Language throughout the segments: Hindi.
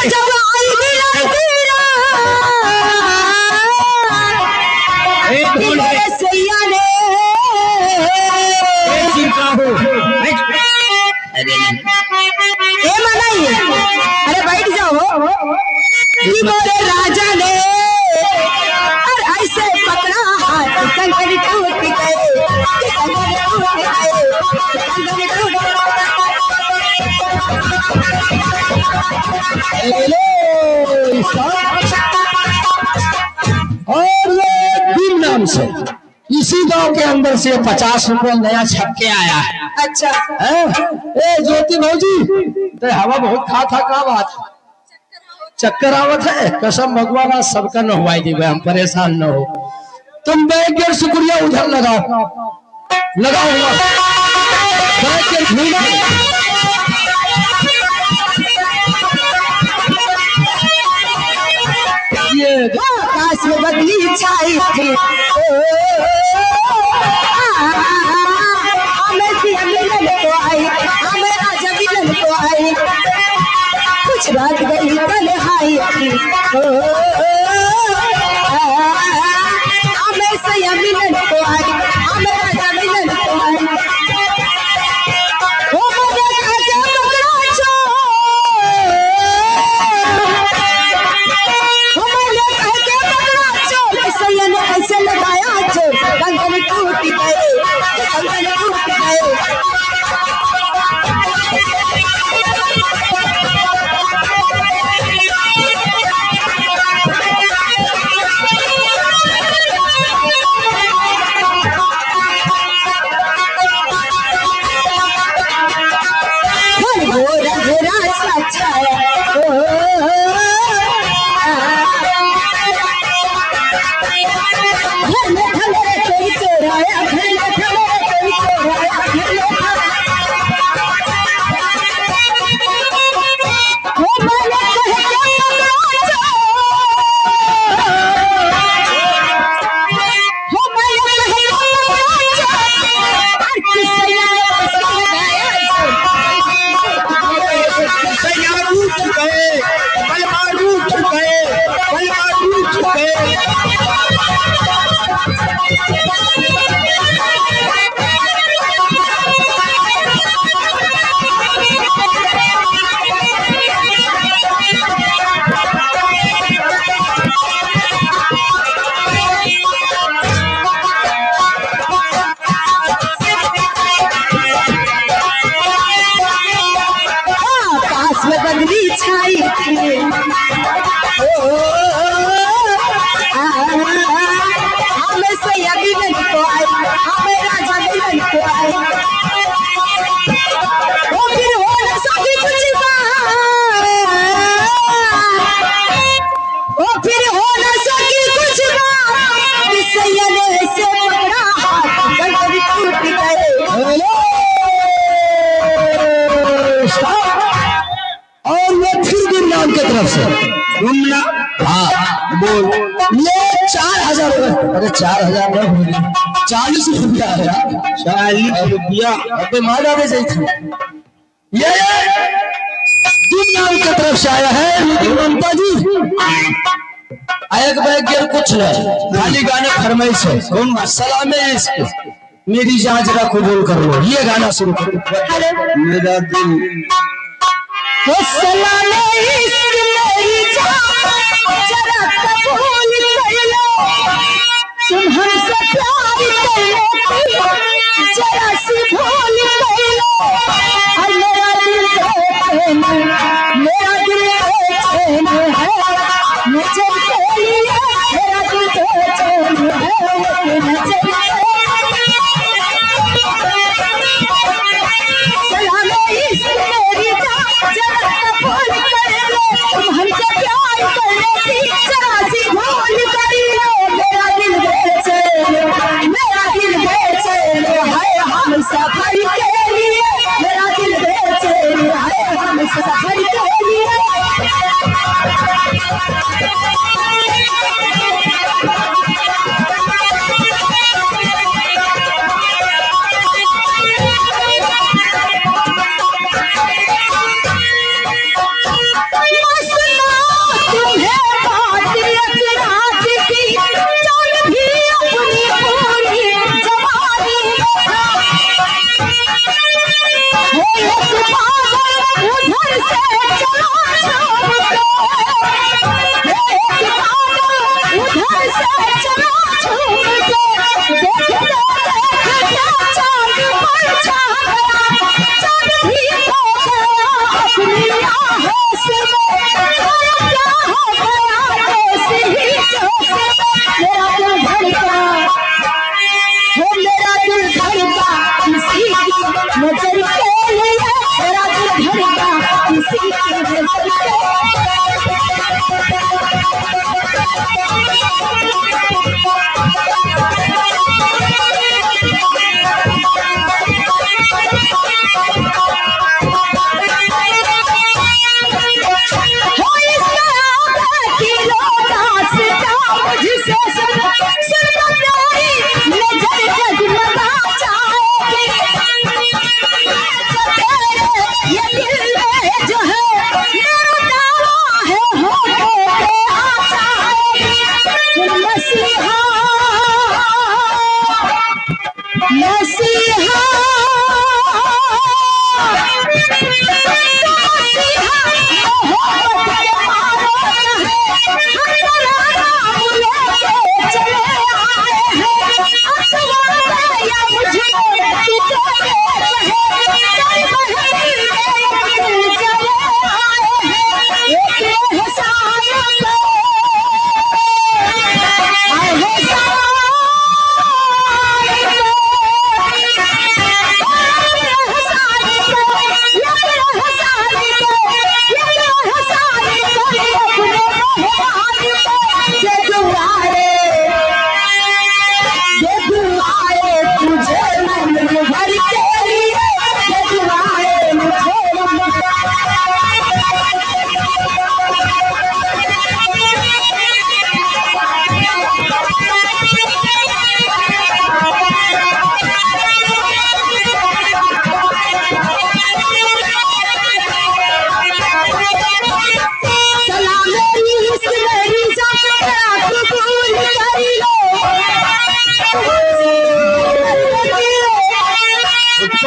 जब आई मेरे सैया ने मनाइए, अरे बैठ जाओ कि मोरे राजा ने और ऐसे पकड़ा हाथ कंगन टूट गए, कंगन टूट गए, कंगन टूट और दिन नाम से इसी गांव के अंदर से 50 रुपया नया छप के आया है। अच्छा ए ज्योति भौजी, तो हवा बहुत खा था, का बात चक्कर आवत है? कसम भगवान आज सबका न हुआ दी, हम परेशान न हो। तुम बैग के शुक्रिया उधर लगाओ, लगाओ बैग के ये आकाश में बदली छाई थी, हमें मिलन को आई, हमें राजा मिलन को आई, कुछ रात गई तन्हाई थी, हमें सैया मिलन को आई, हमें राजा मिलन को आई। ऐसे लगाया जो कंगन टूट गए, कंगन टूट गए। हमें सैया मिलन को आई, हमें राजा मिलन को आई, वो फिर हो न सकी कुछ बात, वो फिर हो न सकी कुछ बात, सैया ने ऐसे पकड़ा हाथ कंगन टूट गए। और ये फिर दिन नाम की तरफ से घूमना, हाँ बोल, ये 4000 रुपये, अरे 4000 न भूल, 40 रुपया है, 40 रुपया अबे मारा दे सही थी। ये दिन नाम की तरफ से आया है, लेकिन ममता जी एक बैग के कुछ नहीं, खाली गाने फरमाइश है, कौन सलाम है इसको, मेरी जान जरा कबूल कर लो, ये गाना शुरू करो। मेरा दिल वो सलाम इश्क मेरी जान जरा कबूल कर लो, तुम हमसे प्यार कर लो, जरा सी भूल कर लो, और मेरा दिल बेचैन, मेरा दिल बेचैन है, मुझे के लिए मेरा दिल बेचैन है, मुझे सलाम इश्क मेरी जान जरा कबूल कर लो,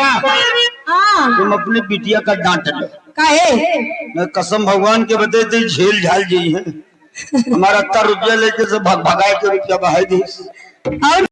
हाँ तुम अपने बिटिया का डांट लो। काहे मैं कसम भगवान के बते थे झेल झाल जी है हमारा 80 रुपया लेके से भगाए के रुपया बहाई दी। और